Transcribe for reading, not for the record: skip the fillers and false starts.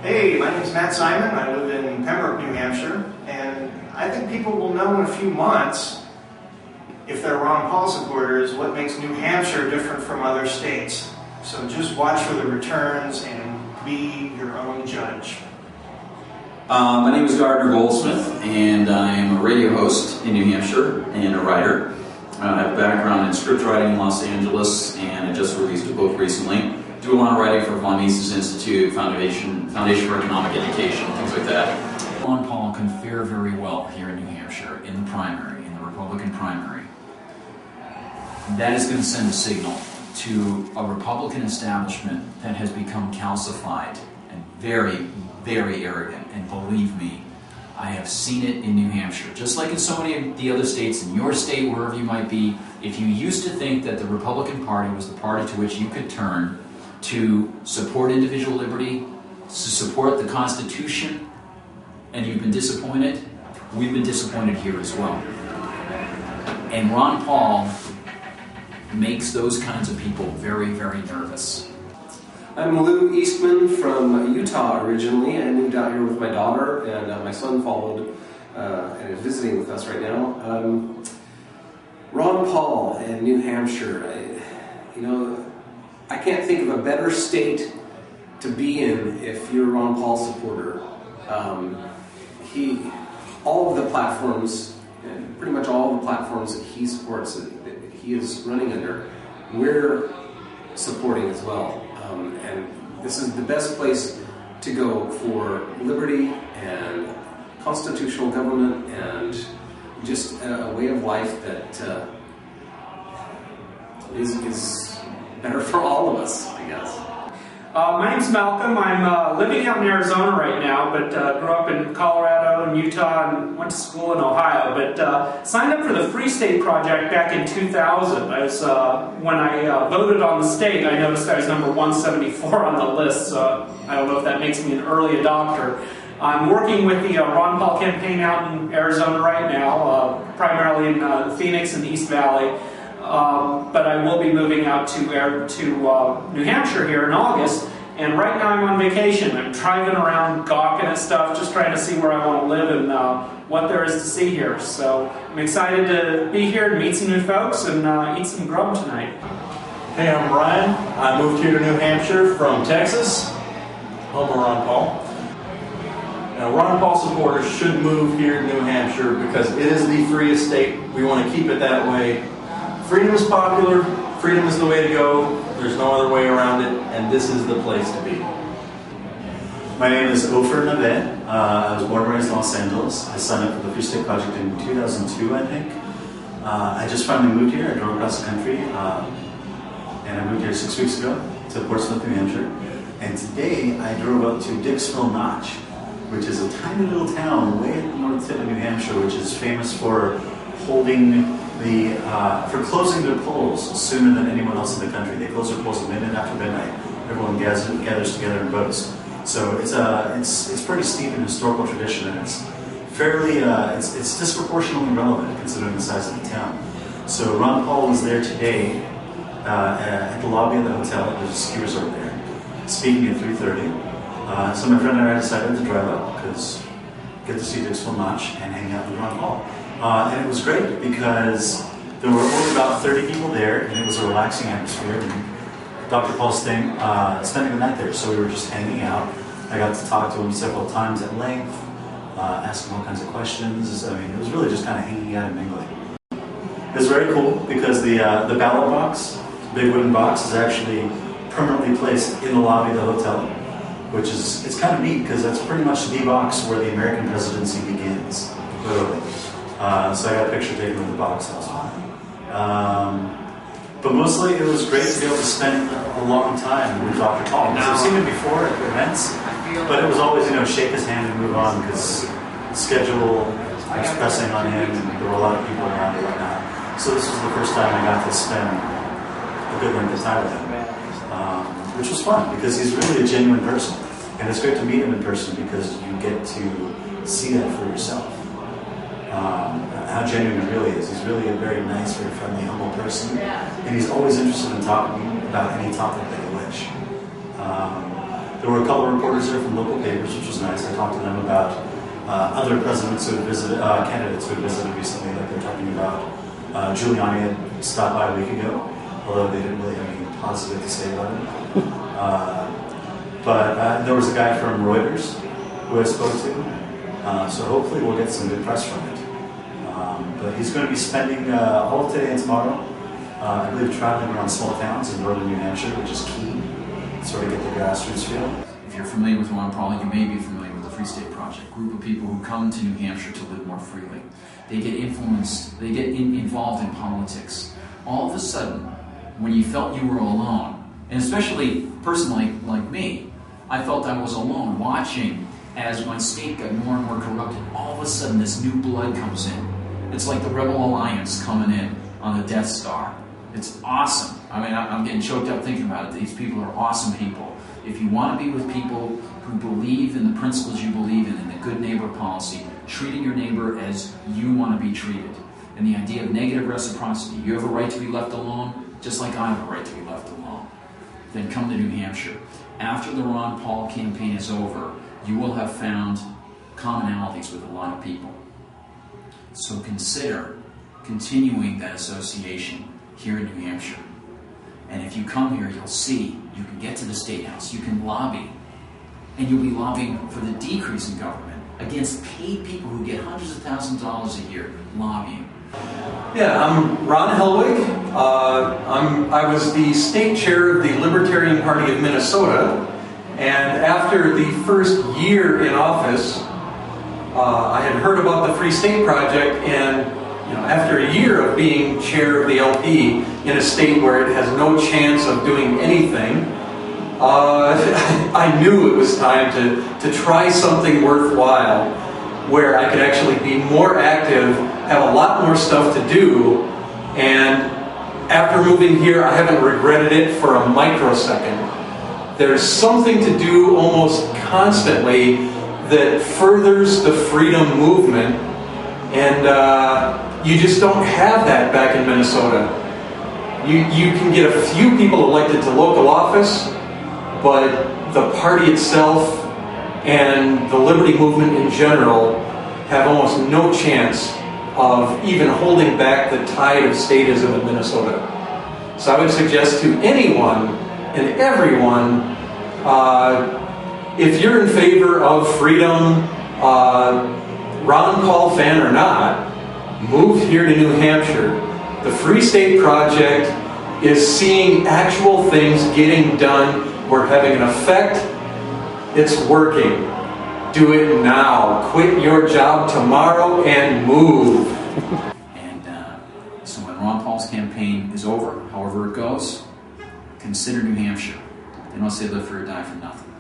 Hey, my name is Matt Simon. I live in Pembroke, New Hampshire, and I think people will know in a few months, if they're Ron Paul supporters, what makes New Hampshire different from other states. So just watch for the returns and be your own judge. My name is Gardner Goldsmith, and I am a radio host in New Hampshire and a writer. I have a background in script writing in Los Angeles, and I just released a book recently. Do a lot of writing for Von Mises Institute, Foundation for Economic Education, things like that. Ron Paul can fare very well here in New Hampshire in the primary, in the Republican primary. That is going to send a signal to a Republican establishment that has become calcified and very, very arrogant. And believe me, I have seen it in New Hampshire. Just like in so many of the other states, in your state, wherever you might be, if you used to think that the Republican Party was the party to which you could turn to support individual liberty, to support the Constitution, and you've been disappointed, we've been disappointed here as well. And Ron Paul makes those kinds of people very, very nervous. I'm Lou Eastman from Utah originally. I moved out here with my daughter, and my son followed and is visiting with us right now. Ron Paul in New Hampshire, I can't think of a better state to be in if you're a Ron Paul supporter. All of the platforms, and pretty much all of the platforms that he supports, that he is running under, we're supporting as well. And this is the best place to go for liberty and constitutional government and just a way of life that is better for all of us, I guess. My name's Malcolm. I'm living out in Arizona right now, but grew up in Colorado and Utah and went to school in Ohio. But signed up for the Free State Project back in 2000. When I voted on the state, I noticed I was number 174 on the list, so I don't know if that makes me an early adopter. I'm working with the Ron Paul campaign out in Arizona right now, primarily in Phoenix and East Valley. But I will be moving out to New Hampshire here in August, and right now I'm on vacation. I'm driving around, gawking at stuff, just trying to see where I want to live and what there is to see here. So I'm excited to be here and meet some new folks and eat some grub tonight. Hey, I'm Brian. I moved here to New Hampshire from Texas, home of Ron Paul. Now, Ron Paul supporters should move here to New Hampshire because it is the freest state. We want to keep it that way. Freedom is popular, freedom is the way to go, there's no other way around it, and this is the place to be. My name is Ofer Naveh. I was born and raised in Los Angeles. I signed up for the Free State Project in 2002, I think. I just finally moved here. I drove across the country, and I moved here 6 weeks ago to Portsmouth, New Hampshire. And today I drove up to Dixville Notch, which is a tiny little town way at the north tip of New Hampshire, which is famous for holding for closing their polls sooner than anyone else in the country. They close their polls at midnight after midnight. Everyone gathers together and votes. So it's pretty steep in historical tradition, and it's fairly it's disproportionately relevant considering the size of the town. So Ron Paul was there today at the lobby of the hotel. There's a ski resort there, speaking at 3:30. So my friend and I decided to drive up because get to see Dixville Notch and hang out with Ron Paul. And it was great because there were only about 30 people there, and it was a relaxing atmosphere. And Dr. Paul's spending the night there, so we were just hanging out. I got to talk to him several times at length, ask him all kinds of questions. I mean, it was really just kind of hanging out and mingling. It was very cool because the ballot box, big wooden box, is actually permanently placed in the lobby of the hotel, which is it's kind of neat because that's pretty much the box where the American presidency begins, literally. So I got a picture taken with the box also. But mostly it was great to be able to spend a long time with Dr. Paul. Because I've seen him before at events, but it was always, shake his hand and move on because the schedule was pressing on him and there were a lot of people around and whatnot. So this was the first time I got to spend a good length of time with him, which was fun because he's really a genuine person. And it's great to meet him in person because you get to see that for yourself. How genuine it really is. He's really a very nice, very friendly, humble person, and he's always interested in talking about any topic that you wish. There were a couple of reporters there from local papers. other presidents who have visited, candidates who have visited recently, like they're talking about Giuliani had stopped by a week ago, although they didn't really have anything positive to say about it. But there was a guy from Reuters who I spoke to, so hopefully we'll get some good press from it. But he's going to be spending all of today and tomorrow, I believe, traveling around small towns in northern New Hampshire, which is key to sort of get the grassroots feel. If you're familiar with Ron Paul, you may be familiar with the Free State Project, a group of people who come to New Hampshire to live more freely. They get influenced, they get involved in politics. All of a sudden, when you felt you were alone, and especially a person like me, I felt I was alone watching as my state got more and more corrupted. All of a sudden, this new blood comes in. It's like the Rebel Alliance coming in on the Death Star. It's awesome. I mean, I'm getting choked up thinking about it. These people are awesome people. If you want to be with people who believe in the principles you believe in the good neighbor policy, treating your neighbor as you want to be treated, and the idea of negative reciprocity, you have a right to be left alone, just like I have a right to be left alone, then come to New Hampshire. After the Ron Paul campaign is over, you will have found commonalities with a lot of people. So consider continuing that association here in New Hampshire. And if you come here, you'll see you can get to the State House, you can lobby, and you'll be lobbying for the decrease in government against paid people who get hundreds of thousands of dollars a year lobbying. Yeah, I'm Ron Helwig. I was the state chair of the Libertarian Party of Minnesota, and after the first year in office, I had heard about the Free State Project, and after a year of being chair of the LP in a state where it has no chance of doing anything, I knew it was time to try something worthwhile where I could actually be more active, have a lot more stuff to do, and after moving here, I haven't regretted it for a microsecond. There's something to do almost constantly that furthers the freedom movement, and you just don't have that back in Minnesota. You can get a few people elected to local office, but the party itself and the liberty movement in general have almost no chance of even holding back the tide of statism in Minnesota. So I would suggest to anyone and everyone, if you're in favor of freedom, Ron Paul fan or not, move here to New Hampshire. The Free State Project is seeing actual things getting done. We're having an effect. It's working. Do it now. Quit your job tomorrow and move. And so when Ron Paul's campaign is over, however it goes, consider New Hampshire. They don't say live free or die for nothing.